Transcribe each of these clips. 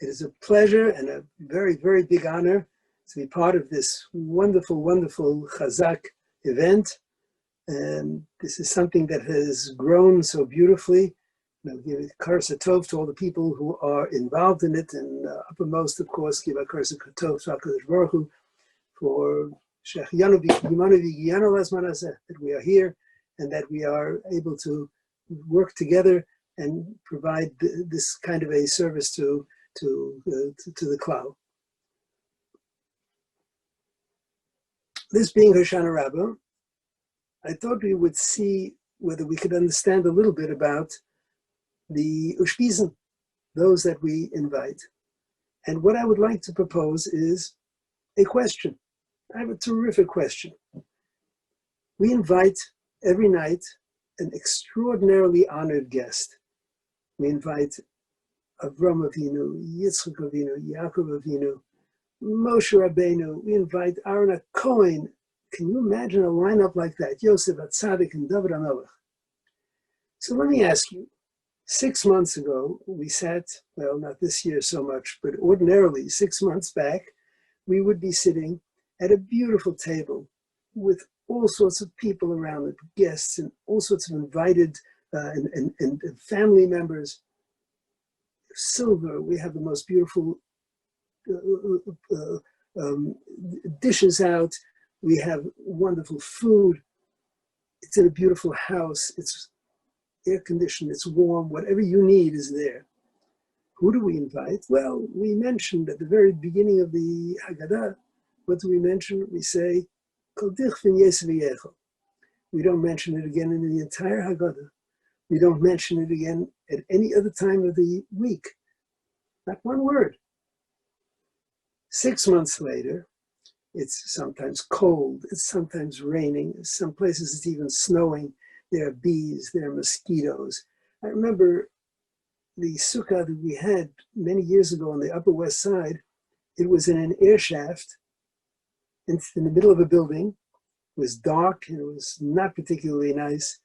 It is a pleasure and a very, very big honor to be part of this wonderful, wonderful Chazaq event. And this is something that has grown so beautifully. Give a karsa tov to all the people who are involved in it, and uppermost, of course, give a karsa tov to HaKadosh Baruch Hu for that we are here and that we are able to work together and provide this kind of a service to the cloud. This being Hoshana Rabbah, I thought we would see whether we could understand a little bit about the Ushpizen, those that we invite. And what I would like to propose is a question. I have a terrific question. We invite every night an extraordinarily honored guest. We invite Avram Avinu, Yitzchak Avinu, Yaakov Avinu, Moshe Rabbeinu. We invite Aaron HaKohen. Can you imagine a lineup like that? Yosef HaTzadik and David HaMelech. So let me ask you, 6 months ago, we sat, well, not this year so much, but ordinarily 6 months back, we would be sitting at a beautiful table with all sorts of people around it, guests and all sorts of invited and family members. Silver, we have the most beautiful dishes out. We have wonderful food. It's in a beautiful house. It's air conditioned, it's warm, whatever you need is there. Who do we invite? Well, we mentioned at the very beginning of the Haggadah, what do we mention? We say, Kol dich v'yesev. We don't mention it again in the entire Haggadah. We don't mention it again at any other time of the week. Not one word. 6 months later, it's sometimes cold, it's sometimes raining, some places it's even snowing. There are bees, there are mosquitoes. I remember the Sukkah that we had many years ago on the Upper West Side. It was in an air shaft in the middle of a building. It was dark and it was not particularly nice.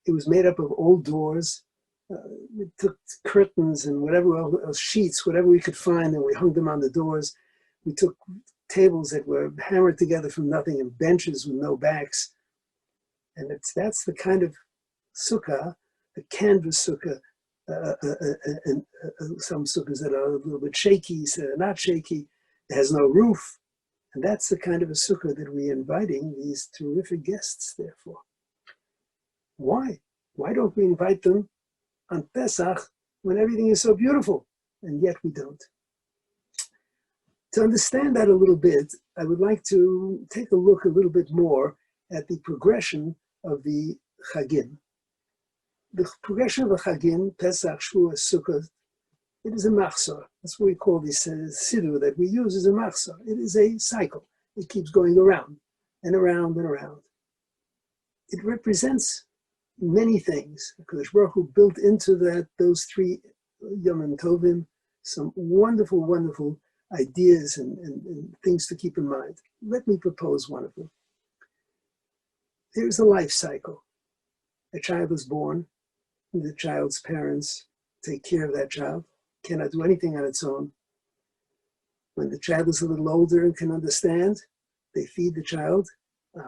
It was made up of old doors. We took curtains and whatever else, sheets, whatever we could find, and we hung them on the doors. We took tables that were hammered together from nothing and benches with no backs. And that's the kind of sukkah, the canvas sukkah, and some sukkahs that are a little bit shaky, so they're not shaky. It has no roof. And that's the kind of a sukkah that we're inviting these terrific guests there for. Why? Why don't we invite them on Pesach when everything is so beautiful? And yet we don't. To understand that a little bit, I would like to take a look a little bit more at the progression of the Chagim. The progression of the Chagim, Pesach, Shavuos, Sukkah, it is a machzor. That's what we call this siddur that we use as a machzor. It is a cycle. It keeps going around and around and around. It represents many things. HaKadosh Baruch Hu built into those 3 Yomim Tovim some wonderful, wonderful ideas and things to keep in mind. Let me propose one of them. There's a life cycle. A child is born, and the child's parents take care of that child, cannot do anything on its own. When the child is a little older and can understand, they feed the child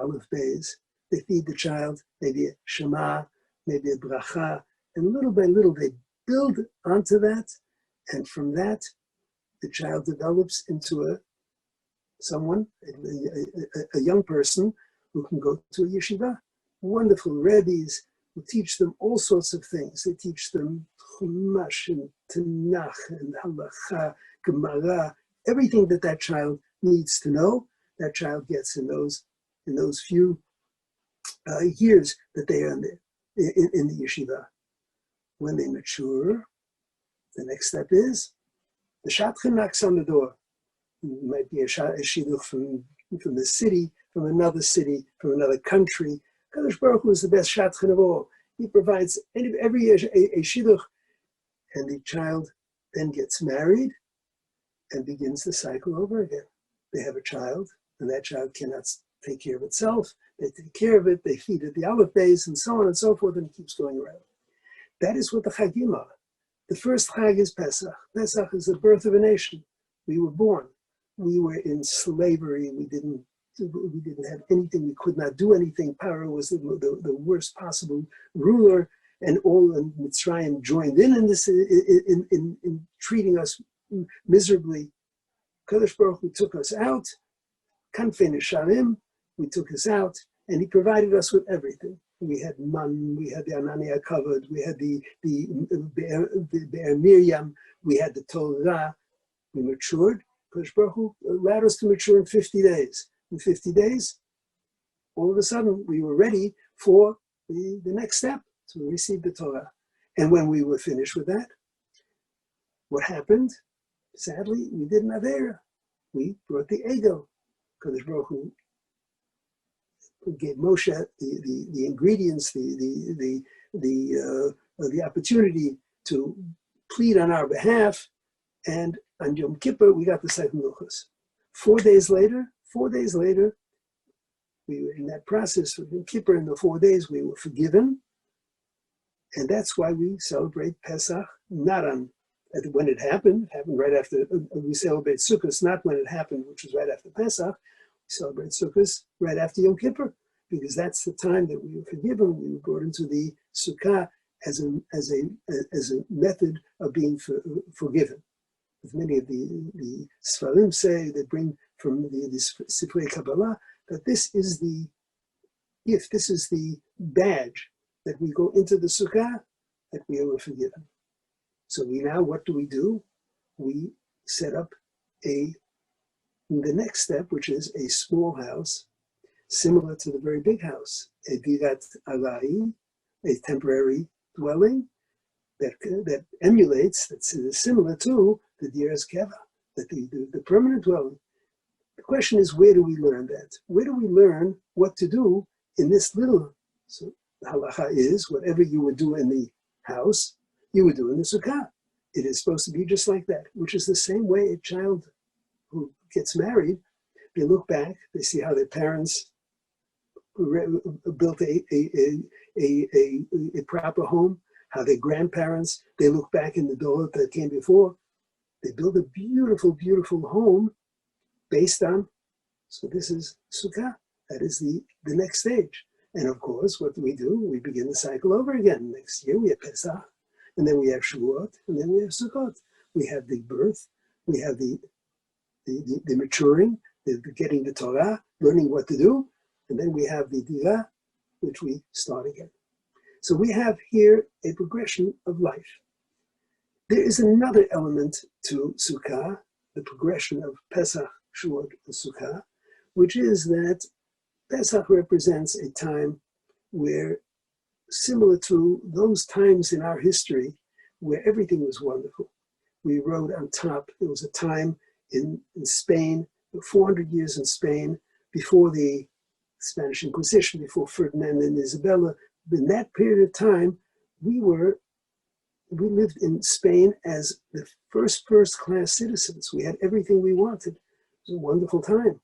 olive bays. They feed the child maybe a shema, maybe a bracha, and little by little they build onto that, and from that, the child develops into a young person who can go to a yeshiva. Wonderful rebbes who teach them all sorts of things. They teach them chumash and tanach and halacha, gemara, everything that child needs to know. That child gets in those few years that they are in the yeshiva. When they mature, the next step is the shadchan knocks on the door. It might be a shidduch from the city, from another city, from another country. Kadosh Baruch Hu is the best shadchan of all. He provides every year a shidduch, and the child then gets married and begins the cycle over again. They have a child, and that child cannot take care of itself. They take care of it, they feed it the olive bays, and so on and so forth, and it keeps going around. That is what the Chagim are. The first Chag is Pesach. Pesach is the birth of a nation. We were born. We were in slavery. We didn't have anything. We could not do anything. Paro was the worst possible ruler, and all in Mitzrayim joined in this in treating us miserably. Kadosh Baruch Hu took us out. Kanfei Nesharim, we took us out, and he provided us with everything. We had man, we had the Anania covered, we had the Be'er Miriam, we had the Torah. We matured. Kadosh Baruch Hu allowed us to mature in 50 days. In 50 days, all of a sudden, we were ready for the next step, to receive the Torah. And when we were finished with that, what happened? Sadly, we didn't have air. We brought the ego. Kadosh Baruch Hu gave Moshe the ingredients, the opportunity to plead on our behalf, and on Yom Kippur we got the second Luchos. 4 days later, we were in that process of Yom Kippur. In the 4 days, we were forgiven, and that's why we celebrate Pesach not on when it happened. It happened right after we celebrate Sukkah, not when it happened, which was right after Pesach. We celebrate Sukkah right after Yom Kippur, because that's the time that we were forgiven. We were brought into the Sukkah as a method of being forgiven. As many of the Sfarim say, they bring from the Sifrei Kabbalah, that this is the badge that we go into the Sukkah, that we were forgiven. So what do? We set up the next step, which is a small house, similar to the very big house, a Dirat Alai, a temporary dwelling that emulates, that's similar to the Diras Keva, the permanent dwelling. The question is, where do we learn that? Where do we learn what to do in this little? So the halacha is, whatever you would do in the house, you would do in the Sukkah. It is supposed to be just like that, which is the same way a child who gets married, they look back, they see how their parents built a proper home, how their grandparents, they look back in the door that came before, they build a beautiful, beautiful home based on, so this is Sukkah, that is the next stage. And of course, what do? We begin the cycle over again. Next year we have Pesach, and then we have Shavuot, and then we have Sukkot. We have the birth, we have the maturing, the getting the Torah, learning what to do, and then we have the Dira, which we start again. So we have here a progression of life. There is another element to Sukkah, the progression of Pesach, Shavuot, and Sukkah, which is that Pesach represents a time where, similar to those times in our history where everything was wonderful. We rode on top. There was a time in Spain, 400 years in Spain, before the Spanish Inquisition, before Ferdinand and Isabella. In that period of time, we lived in Spain as the first-class citizens. We had everything we wanted. It was a wonderful time.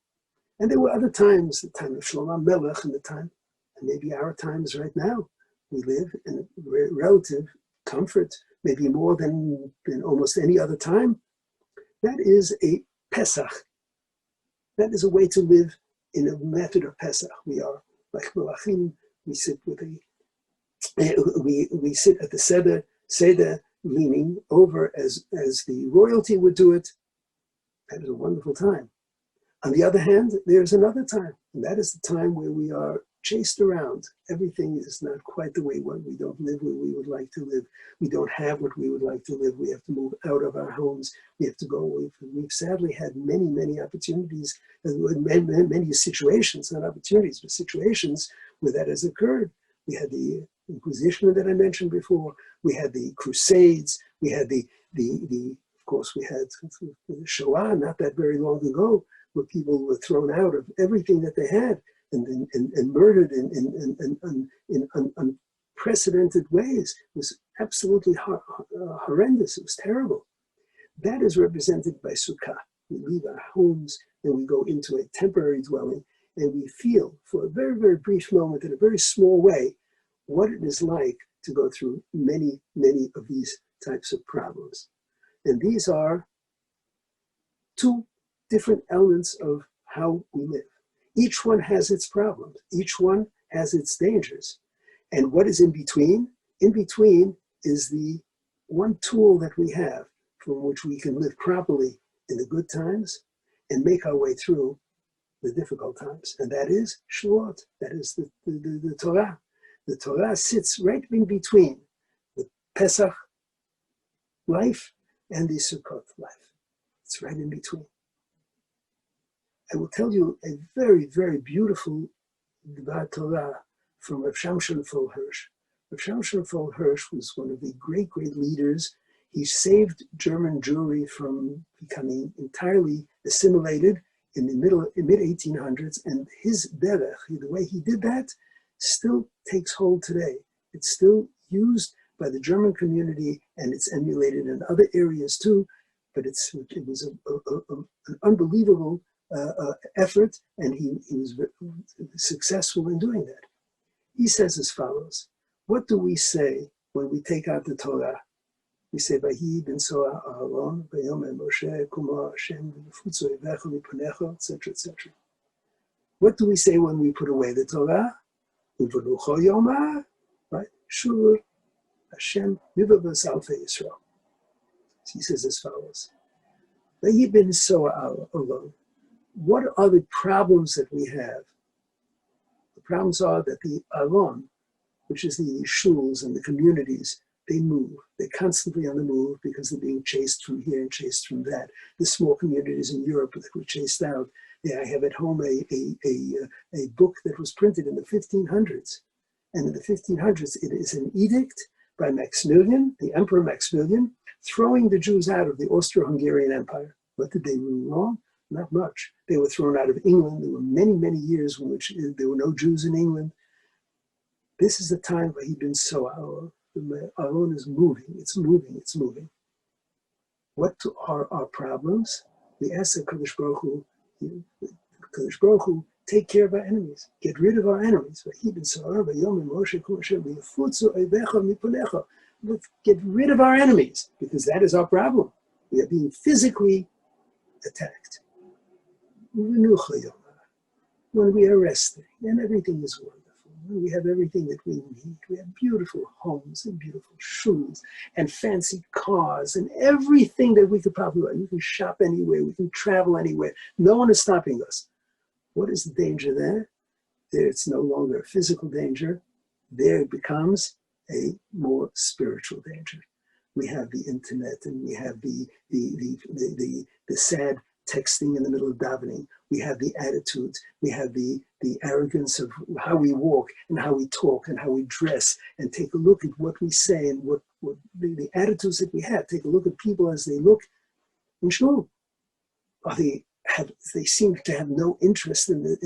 And there were other times, the time of Shlomo Melech and the time, and maybe our times right now. We live in relative comfort, maybe more than almost any other time. That is a Pesach. That is a way to live in a method of Pesach. We are like Malachim. We sit we sit at the Seder, leaning over as the royalty would do it. That is a wonderful time. On the other hand, there's another time, and that is the time where we are chased around. Everything is not quite the way we don't live where we would like to live. We don't have what we would like to live. We have to move out of our homes. We have to go away. We've sadly had many, many opportunities, many situations, not opportunities, but situations where that has occurred. We had the Inquisition that I mentioned before. We had the Crusades. We had of course, we had the Shoah not that very long ago, where people were thrown out of everything that they had and murdered in unprecedented ways. It was absolutely horrendous. It was terrible. That is represented by Sukkah. We leave our homes and we go into a temporary dwelling, and we feel for a very, very brief moment, in a very small way, what it is like to go through many, many of these types of problems. And these are two different elements of how we live. Each one has its problems. Each one has its dangers. And what is in between? In between is the one tool that we have from which we can live properly in the good times and make our way through the difficult times. And that is Shavuot. That is the Torah. The Torah sits right in between the Pesach life and the Sukkot life. It's right in between. I will tell you a very, very beautiful Dvar Torah from Rav Shamshon Fol Hirsch. Rav Shamshon Fol Hirsch was one of the great, great leaders. He saved German Jewry from becoming entirely assimilated in the mid-1800s, and his derech, the way he did that, still takes hold today. It's still used by the German community, and it's emulated in other areas too, but it was an unbelievable effort, and he was successful in doing that. He says as follows: what do we say when we take out the Torah? We say, "Vahi ben soa Aaron, vayom Moshe kumar Hashem v'futzu evecha mipanecha," etc., etc. What do we say when we put away the Torah? Uvelucho yomar, right? Shur Hashem mivavas alfei Yisrael. He says as follows: Vahi ben soa Aaron. What are the problems that we have? The problems are that the Aron, which is the shuls and the communities, they move. They're constantly on the move because they're being chased from here and chased from that. The small communities in Europe that were chased out. Yeah, I have at home a book that was printed in the 1500s. And in the 1500s, it is an edict by Maximilian, the Emperor Maximilian, throwing the Jews out of the Austro-Hungarian Empire. What did they do wrong? Not much. They were thrown out of England. There were many, many years in which there were no Jews in England. This is the time where he'd been so Aaron. Aaron is moving. It's moving. It's moving. What are our problems? We ask the Kadosh Baruch Hu, take care of our enemies. Get rid of our enemies. Let's get rid of our enemies, because that is our problem. We are being physically attacked. When we are resting and everything is wonderful, when we have everything that we need, we have beautiful homes and beautiful shoes and fancy cars and everything that we could probably want. We can shop anywhere, we can travel anywhere. No one is stopping us. What is the danger there? There it's no longer a physical danger. There it becomes a more spiritual danger. We have the internet, and we have the sad texting in the middle of davening. We have the attitudes. We have the arrogance of how we walk and how we talk and how we dress. And take a look at what we say and what the attitudes that we have. Take a look at people as they look in shul. They seem to have no interest in the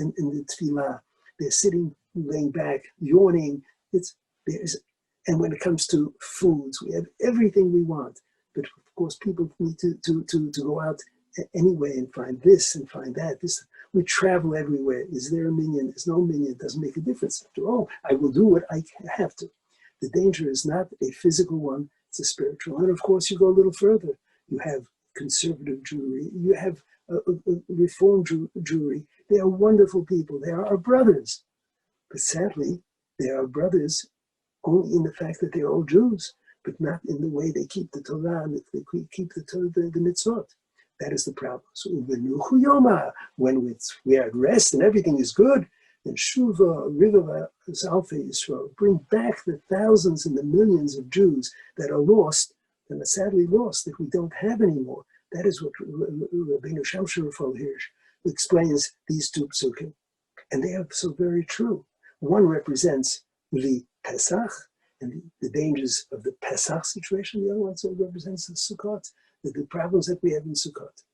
tefillah. They're sitting, laying back, yawning. And when it comes to foods, we have everything we want. But of course, people need to go out anyway and find this and find that. We travel everywhere. Is there a minion? There's no minion. It doesn't make a difference. After all, I will do what I have to. The danger is not a physical one, it's a spiritual. And of course, you go a little further. You have conservative Jewry. You have Reform Jewry. They are wonderful people. They are our brothers. But sadly, they are brothers only in the fact that they're all Jews, but not in the way they keep the Torah and they keep the mitzvot. That is the problem. So when we are at rest and everything is good, then Shuva, Rivava, Alfei Yisrael, bring back the thousands and the millions of Jews that are lost, and are sadly lost, that we don't have anymore. That is what Rabbi Shamshon Fol Hirsch explains these two psukim. And they are so very true. One represents the Pesach and the dangers of the Pesach situation. The other one also represents the Sukkot, the problems that we have in Sukkot.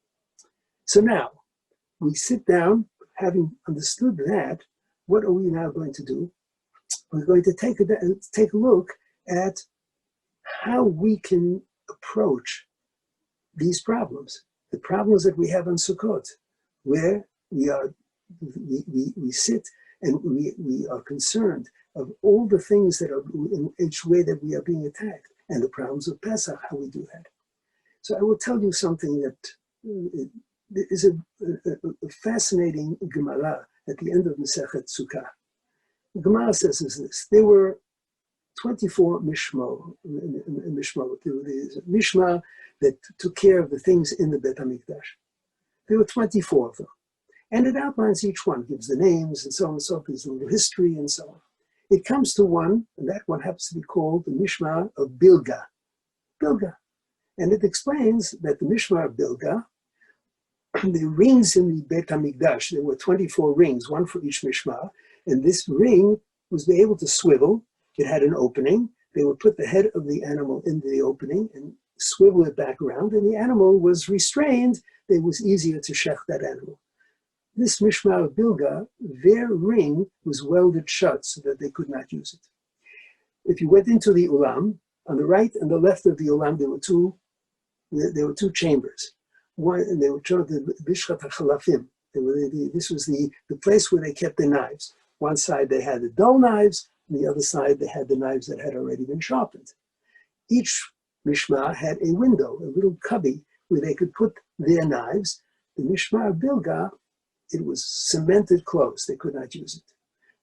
So now, we sit down, having understood that, what are we now going to do? We're going to take a look at how we can approach these problems, the problems that we have on Sukkot, where we sit and we are concerned of all the things that are in each way that we are being attacked. and the problems of Pesach, how we do that. So I will tell you something that is a fascinating Gemara at the end of Masechet Sukkah. The Gemara says is this: there were 24 mishmot. There was a mishmah that took care of the things in the Bet HaMikdash. There were 24 of them. And it outlines each one, gives the names and so on and so forth, there's a little history and so on. It comes to one, and that one happens to be called the Mishmah of Bilga. Bilga. And it explains that the Mishmah of Bilga, the rings in the Bet HaMikdash, there were 24 rings, one for each Mishmah, and this ring was able to swivel. It had an opening. They would put the head of the animal into the opening and swivel it back around, and the animal was restrained. It was easier to shech that animal. This Mishmah of Bilga, their ring was welded shut so that they could not use it. If you went into the Ulam, on the right and the left of the Ulam, there were two chambers. One, and they were called the Bishchat HaChalafim. This was the place where they kept the knives. One side they had the dull knives, on the other side they had the knives that had already been sharpened. Each Mishmah had a window, a little cubby, where they could put their knives. The Mishmah of Bilga, it was cemented closed. They could not use it.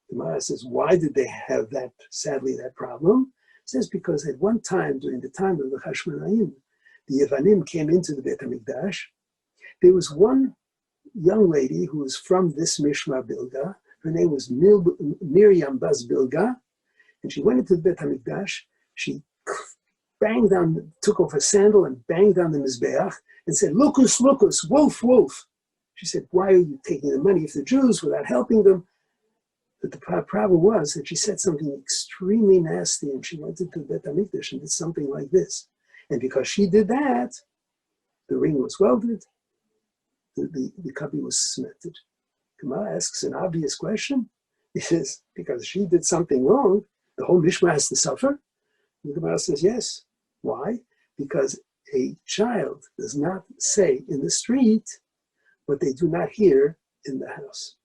The Gemara says, why did they have that, sadly, that problem? It says because at one time, during the time of the Hashmonaim, the Yevanim came into the Bet HaMikdash. There was one young lady who was from this Mishmah Bilga. Her name was Miriam Bas Bilga, and she went into the Bet HaMikdash. She banged on, took off her sandal and banged on the Mizbeach and said, "Lucas, Lucas, wolf, wolf." She said, "Why are you taking the money of the Jews without helping them?" But the problem was that she said something extremely nasty, and she went into the Bet HaMikdash and did something like this. And because she did that, the ring was welded, the cubby was cemented. Gemara asks an obvious question. He says, because she did something wrong, the whole Mishmah has to suffer? And the Gemara says, yes. Why? Because a child does not say in the street what they do not hear in the house.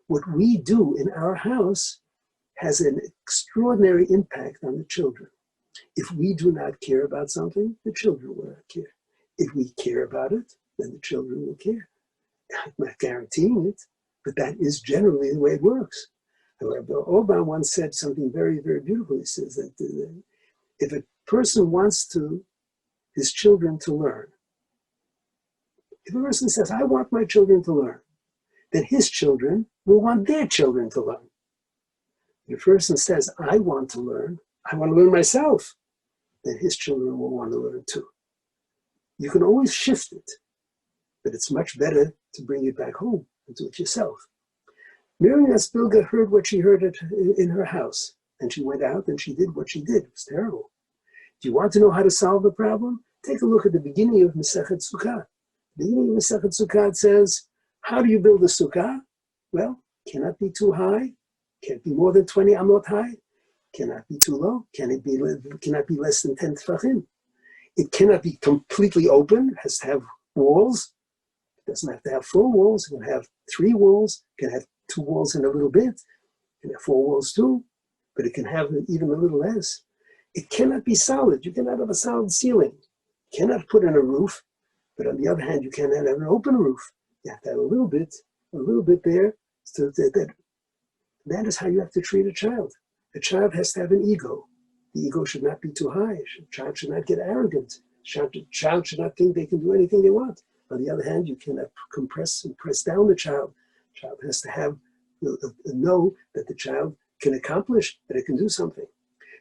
What we do in our house has an extraordinary impact on the children. If we do not care about something, the children will not care. If we care about it, then the children will care. I'm not guaranteeing it, but that is generally the way it works. However, Obama once said something very, very beautiful. He says that if a person wants his children to learn, if a person says, I want my children to learn, then his children will want their children to learn. If a person says, I want to learn myself, then his children will want to learn too. You can always shift it, but it's much better to bring it back home and do it yourself. Miriam Bilga heard what she heard in her house, and she went out and she did what she did. It was terrible. Do you want to know how to solve the problem? Take a look at the beginning of Masechet Sukkah. The beginning of Masechet Sukkah says, how do you build a sukkah? Well, cannot be too high, can't be more than 20 amot high, cannot be too low, cannot be less than 10 tefachim. It cannot be completely open, it has to have walls. It doesn't have to have 4 walls, it can have 3 walls, it can have 2 walls and a little bit, it can have 4 walls too, but it can have even a little less. It cannot be solid, you cannot have a solid ceiling. You cannot put in a roof, but on the other hand, you cannot have an open roof. You have to have a little bit there. So that is how you have to treat a child. A child has to have an ego. The ego should not be too high. A child should not get arrogant. A child should not think they can do anything they want. On the other hand, you cannot compress and press down the child. The child has to have know that the child can accomplish, that it can do something.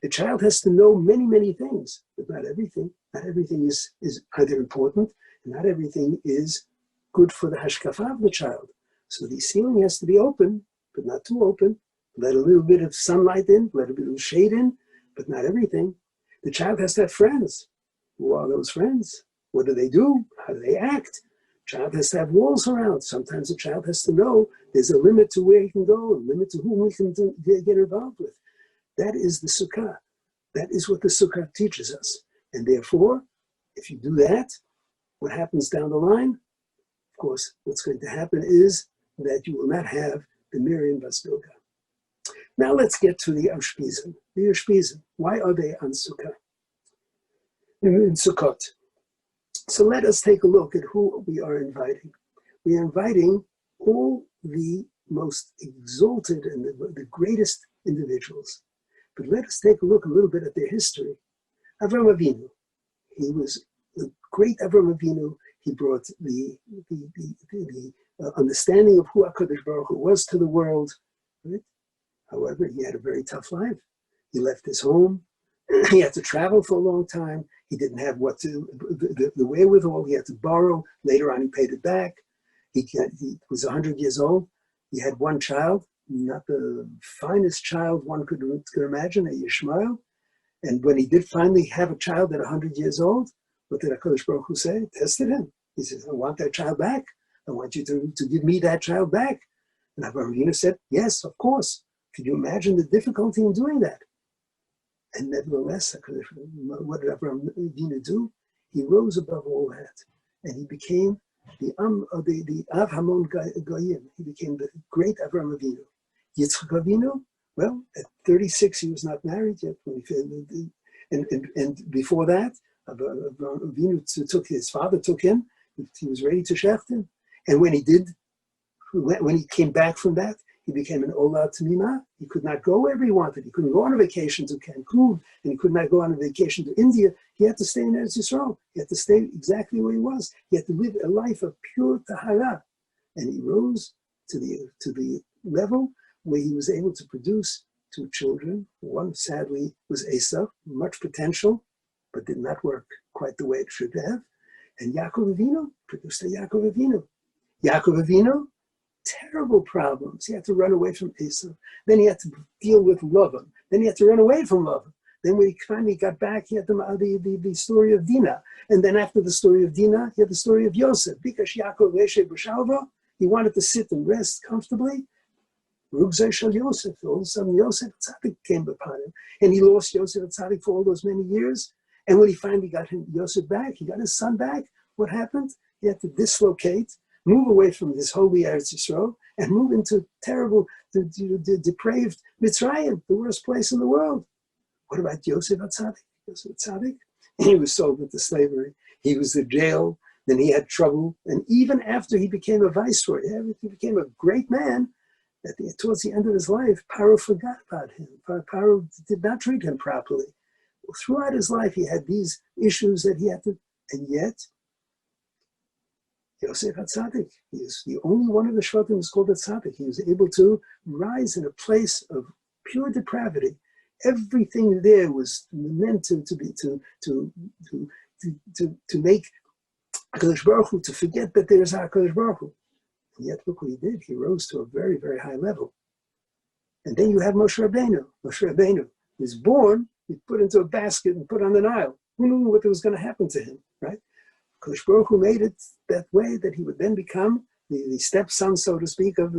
The child has to know many, many things, but not everything. Not everything is either important, and not everything is good for the hashkafa of the child. So the ceiling has to be open, but not too open. Let a little bit of sunlight in, let a bit of shade in, but not everything. The child has to have friends. Who are those friends? What do they do? How do they act? The child has to have walls around. Sometimes the child has to know there's a limit to where he can go, a limit to whom he can get involved with. That is the sukkah. That is what the sukkah teaches us. And therefore, if you do that, what happens down the line? Of course, what's going to happen is that you will not have the Miriam Bas Bilga. Now let's get to the Aushpizin. the Ushpizim. Why are they on Sukkah? In Sukkot. So let us take a look at who we are inviting. We are inviting all the most exalted and the greatest individuals. But let us take a look a little bit at their history. Avram Avinu, he was the great Avram Avinu. He brought the understanding of who HaKadosh Baruch Hu was to the world. Right? However, he had a very tough life. He left his home. He had to travel for a long time. He didn't have the wherewithal. He had to borrow. Later on, he paid it back. He was 100 years old. He had one child, not the finest child one could imagine, a Yishmael. And when he did finally have a child at 100 years old, what did HaKadosh Baruch Hu say? Tested him. He says, I want that child back. I want you to give me that child back. And Avraham Avinu said, yes, of course. Could you imagine the difficulty in doing that? And nevertheless, what did Avraham Avinu do? He rose above all that. And he became the Av Hamon Goyim. He became the great Avraham Avinu. Yitzchak Avinu, well, at 36, he was not married yet. And before that, Avraham Avinu his father took him. He was ready to shecht him. And when he came back from that, he became an Ola Tamima. He could not go wherever he wanted. He couldn't go on a vacation to Cancun, and he could not go on a vacation to India. He had to stay in Eretz Yisrael. He had to stay exactly where he was. He had to live a life of pure tahara. And he rose to the level where he was able to produce 2 children. One, sadly, was Esau, much potential, but did not work quite the way it should have. And Yaakov Avinu produced a Yaakov Avinu. Yaakov Avinu, terrible problems. He had to run away from Esau. Then he had to deal with Lavan. Then he had to run away from Lavan. Then when he finally got back, he had the story of Dinah. And then after the story of Dinah, he had the story of Yosef. Because Yaakov Eshe B'Shalva, he wanted to sit and rest comfortably. Rugzei Shel Yosef. All of a sudden, Yosef Tzaddik came upon him. And he lost Yosef Tzaddik for all those many years. And when he finally got Yosef back, he got his son back. What happened? He had to dislocate, move away from this holy Eretz Yisrael, and move into terrible, depraved Mitzrayim, the worst place in the world. What about Yosef Atzadik? Yosef Atzadik, he was sold into slavery. He was in jail. Then he had trouble. And even after he became a viceroy, he became a great man, towards the end of his life, Paro forgot about him. Paro did not treat him properly. Throughout his life, he had these issues that he had to, and yet, Yosef HaTzadik, he is the only one of the Shvatim who is called a Tzadik. He was able to rise in a place of pure depravity. Everything there was meant to make HaKadosh Baruch Hu, to forget that there is HaKadosh Baruch Hu. And yet, look what he did. He rose to a very, very high level. And then you have Moshe Rabbeinu. Moshe Rabbeinu was born, he put into a basket and put on the Nile. Who knew what was going to happen to him, right? HaKadosh Baruch Hu made it that way that he would then become the stepson, so to speak, of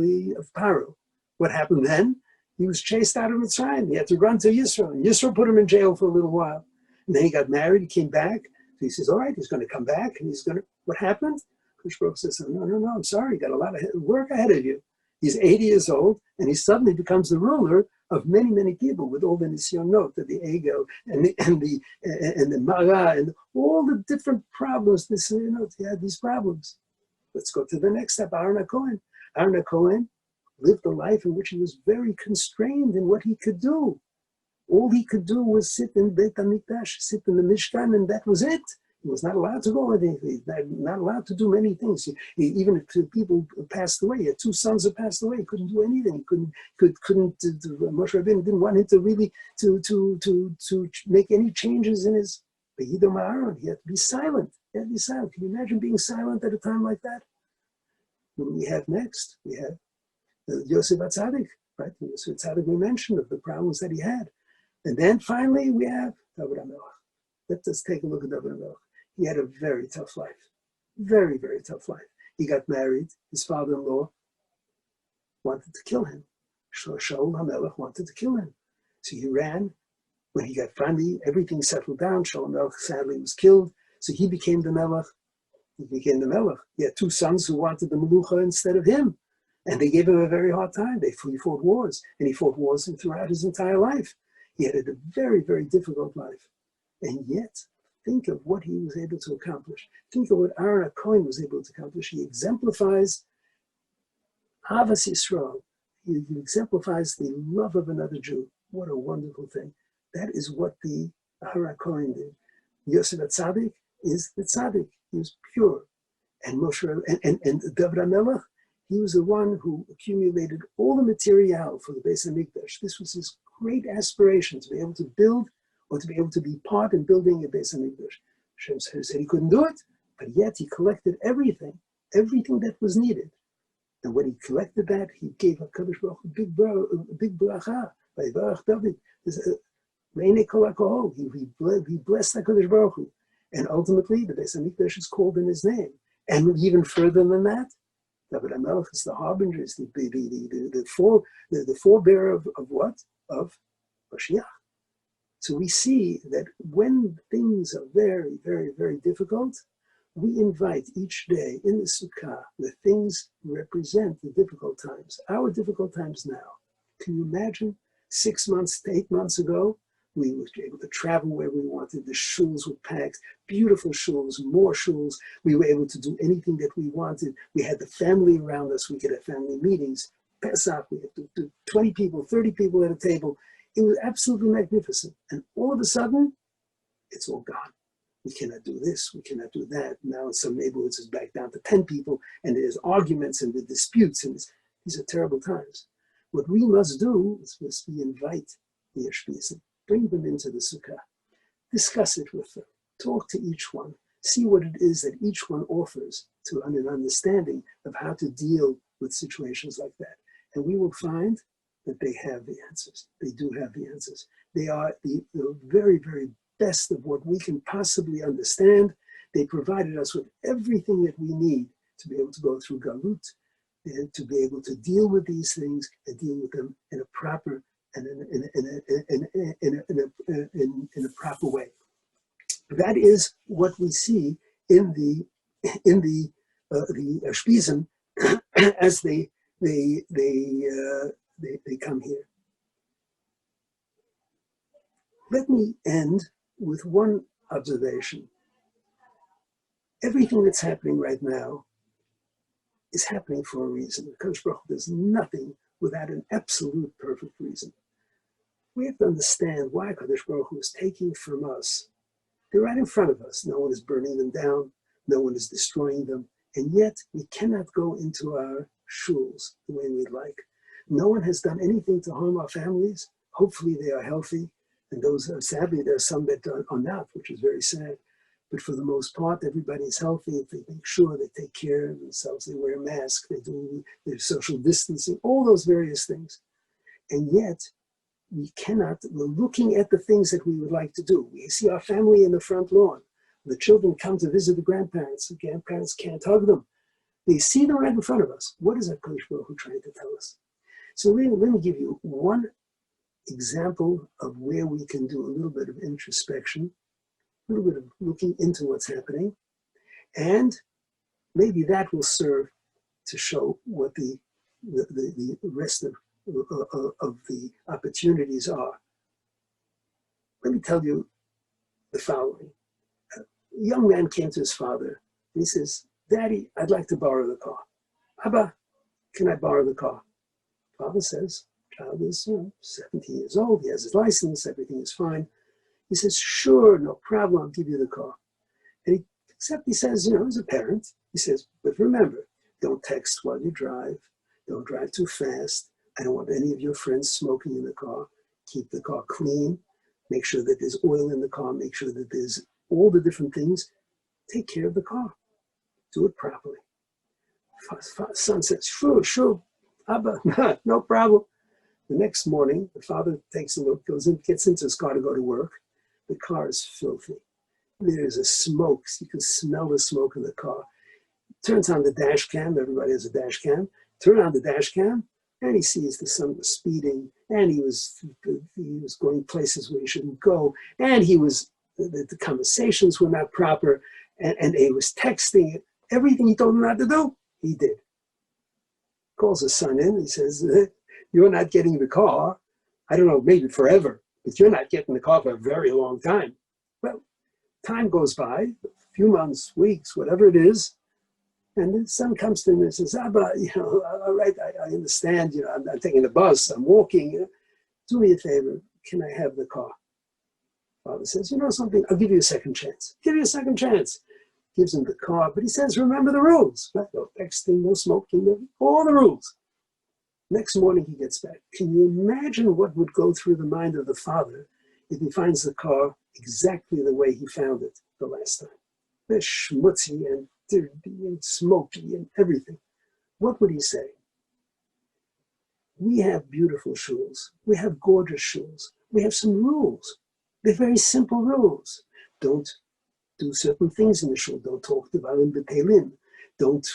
Paro. What happened then? He was chased out of Mitzrayim. He had to run to Yisro. And Yisro put him in jail for a little while. And then he got married, he came back. So he says, all right, he's going to come back. And he's going to, what happened? HaKadosh Baruch Hu says, no, I'm sorry, you got a lot of work ahead of you. He's 80 years old, and he suddenly becomes the ruler of many, many people with all the Nisyonot, the ego, and the Mara, and all the different problems. He had these problems. Let's go to the next step, Aaron HaKohen. Aaron HaKohen lived a life in which he was very constrained in what he could do. All he could do was sit in Beit HaMikdash, sit in the Mishkan, and that was it. He was not allowed to go anything. He was not allowed to do many things. Even if people passed away, he had 2 sons who passed away. He couldn't do anything. He couldn't. Moshe Rabbeinu didn't want him to really to make any changes in his B'Yidom Aaron. He had to be silent. He had to be silent. Can you imagine being silent at a time like that? What do we have next? We have Yosef HaTzadik, right? Yosef HaTzadik we mentioned of the problems that he had, and then finally we have David HaMelech. Let's just take a look at David HaMelech. He had a very tough life. Very, very tough life. He got married. His father-in-law wanted to kill him. Shaul HaMelech wanted to kill him. So he ran. When he got finally, everything settled down. Shaul HaMelech sadly was killed. So he became the Melech. He had 2 sons who wanted the Melucha instead of him. And they gave him a very hard time. He fought wars. And he fought wars throughout his entire life. He had a very, very difficult life. And yet, think of what he was able to accomplish. Think of what Aaron HaKohen was able to accomplish. He exemplifies Ahavas Yisrael. He exemplifies the love of another Jew. What a wonderful thing. That is what the Aaron HaKohen did. Yosef HaTzadik is the Tzadik. He was pure. And Moshe and David HaMelech, he was the one who accumulated all the material for the Beis HaMikdash. This was his great aspiration, to be able to build or to be able to be part in building a Beis HaMikdash. Hashem said he couldn't do it, but yet he collected everything that was needed. And when he collected that, he gave HaKadosh Baruch Hu a big bracha by Baruch David. He blessed HaKadosh Baruch Hu. And ultimately, the Beis HaMikdash is called in his name. And even further than that, David HaMelech is the harbinger, is the forebearer of what? Of Mashiach. So we see that when things are very, very, very difficult, we invite each day in the Sukkah, the things represent the difficult times, our difficult times now. Can you imagine 6 months to 8 months ago, we were able to travel where we wanted. The shuls were packed, beautiful shuls, more shuls. We were able to do anything that we wanted. We had the family around us. We could have family meetings. Pesach, we had to do 20 people, 30 people at a table. It was absolutely magnificent. And all of a sudden, it's all gone. We cannot do this, we cannot do that. Now in some neighborhoods it's back down to 10 people, and there's arguments and the disputes, and these are terrible times. What we must do is we invite the Yeshbizim, bring them into the Sukkah, discuss it with them, talk to each one, see what it is that each one offers to an understanding of how to deal with situations like that. And we will find that they have the answers. They do have the answers. They are the very, very best of what we can possibly understand. They provided us with everything that we need to be able to go through Galut, and to be able to deal with these things and deal with them in a proper and in a proper way. That is what we see in the Ashpizim as they come here. Let me end with one observation. Everything that's happening right now is happening for a reason. Kadosh Baruch Hu does nothing without an absolute perfect reason. We have to understand why Kadosh Baruch Hu is taking from us. They're right in front of us. No one is burning them down. No one is destroying them. And yet we cannot go into our shuls the way we'd like. No one has done anything to harm our families. Hopefully they are healthy. And those are, sadly, there are some that are not, which is very sad. But for the most part, everybody is healthy. If they make sure they take care of themselves, they wear a mask, they do their social distancing, all those various things. And yet, we cannot, we're looking at the things that we would like to do. We see our family in the front lawn. The children come to visit the grandparents. The grandparents can't hug them. They see them right in front of us. What is HaKadosh Baruch Hu trying to tell us? So let me give you one example of where we can do a little bit of introspection, a little bit of looking into what's happening, and maybe that will serve to show what the rest of the opportunities are. Let me tell you the following. A young man came to his father and he says, "Daddy, I'd like to borrow the car." "Abba, can I borrow the car?" Father says, child is 17 years old, he has his license, everything is fine. He says, "Sure, no problem, I'll give you the car." And he says, as a parent, he says, "But remember, don't text while you drive, don't drive too fast, I don't want any of your friends smoking in the car, keep the car clean, make sure that there's oil in the car, make sure that there's all the different things, take care of the car, do it properly." Son says, "Sure, Abba, no problem." The next morning, the father takes a look, goes in, gets into his car to go to work. The car is filthy. There's a smoke. You can smell the smoke in the car. Turns on the dash cam. Everybody has a dash cam. Turn on the dash cam, and he sees the son was speeding, and he was going places where he shouldn't go, and the conversations were not proper, and he was texting. Everything he told him not to do, he did. Calls his son in. He says, "You're not getting the car. I don't know, maybe forever. but you're not getting the car for a very long time. Well, time goes by, a few months, weeks, whatever it is, and the son comes to him and says, Abba, all right, I understand, I'm taking the bus, I'm walking. Do me a favor, can I have the car? Father says, you know something, I'll give you a second chance. Give you a second chance. Gives him the car, but he says, remember the rules. Right? No texting, no smoking, all the rules. Next morning he gets back. Can you imagine what would go through the mind of the father if he finds the car exactly the way he found it the last time? They're schmutzy and dirty and smoky and everything. What would he say? We have beautiful shuls. We have gorgeous shuls. We have some rules. They're very simple rules. Don't do certain things in the shul. Don't talk to Valim B'Telin. Don't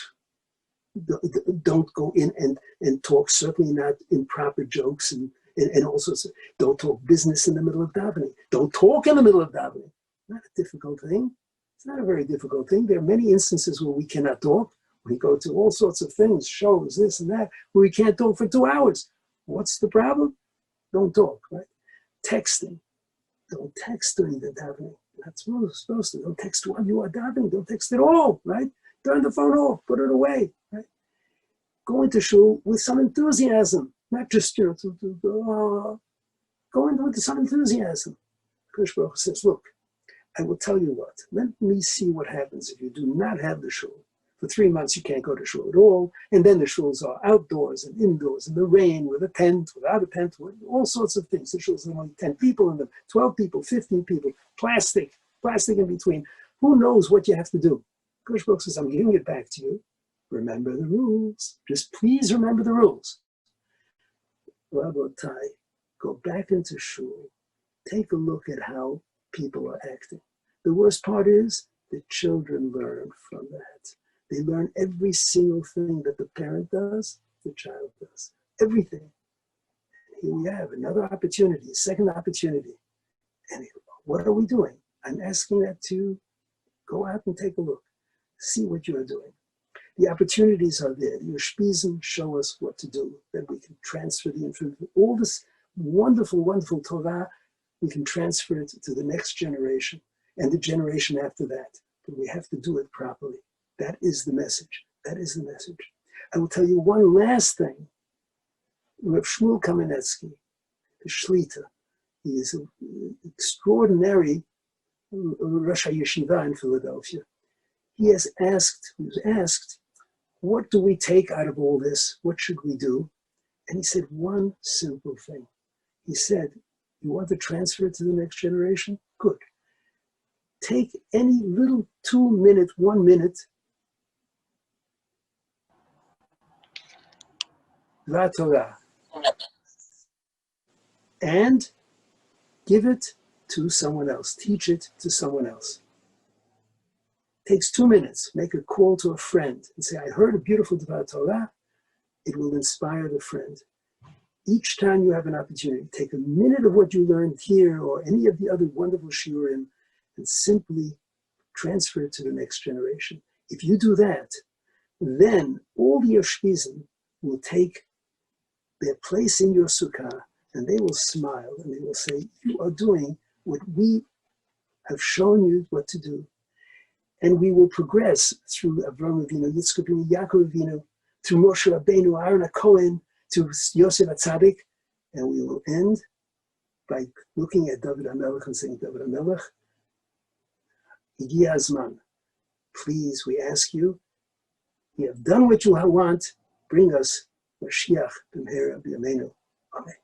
go in and talk, certainly not improper jokes and all sorts of, don't talk business in the middle of davening. Don't talk in the middle of davening. Not a difficult thing. It's not a very difficult thing. There are many instances where we cannot talk. We go to all sorts of things, shows, this and that, where we can't talk for 2 hours. What's the problem? Don't talk, right? Texting. Don't text during the davening. That's what we're supposed to. Don't text while you are davening. Don't text at all, right? Turn the phone off. Put it away, right? Go into shul with some enthusiasm, not just, go into it with some enthusiasm. Kodesh Baruch Hu says, look, I will tell you what. Let me see what happens if you do not have the shul. For 3 months, you can't go to shul at all. And then the shuls are outdoors and indoors, in the rain, with a tent, without a tent, with all sorts of things. The shuls have only 10 people in them, 12 people, 15 people, plastic in between. Who knows what you have to do? Kodesh Baruch Hu says, I'm giving it back to you. Remember the rules. Just please remember the rules. Rabotai, go back into shul. Take a look at how people are acting. The worst part is the children learn from that. They learn every single thing that the parent does, the child does. Everything. Here we have another opportunity, a second opportunity. And what are we doing? I'm asking that to go out and take a look. See what you're doing. The opportunities are there. Your Spisen show us what to do, that we can transfer the information. All this wonderful, wonderful Torah, we can transfer it to the next generation and the generation after that. But we have to do it properly. That is the message. That is the message. I will tell you one last thing. Rav Shmuel Kamenetsky, the Shlita, he is an extraordinary Rosh HaYeshiva in Philadelphia. He was asked, what do we take out of all this? What should we do? And he said one simple thing. He said, you want to transfer it to the next generation? Good. Take any little 2-minute, 1 minute Torah and give it to someone else. Teach it to someone else. Takes 2 minutes. Make a call to a friend and say, I heard a beautiful Torah. It will inspire the friend. Each time you have an opportunity, take a minute of what you learned here or any of the other wonderful shiurim and simply transfer it to the next generation. If you do that, then all the Yoshpizim will take their place in your Sukkah and they will smile and they will say, you are doing what we have shown you what to do. And we will progress through Avraham Avinu, Yitzchak Avinu, Yaakov Avinu, through Moshe Rabbeinu, Aaron HaKohen, to Yosef HaTzadik, and we will end by looking at David HaMelech and saying, David HaMelech, Igi Azman, please, we ask you, we have done what you want, bring us Mashiach b'mehera b'yameinu. Amen.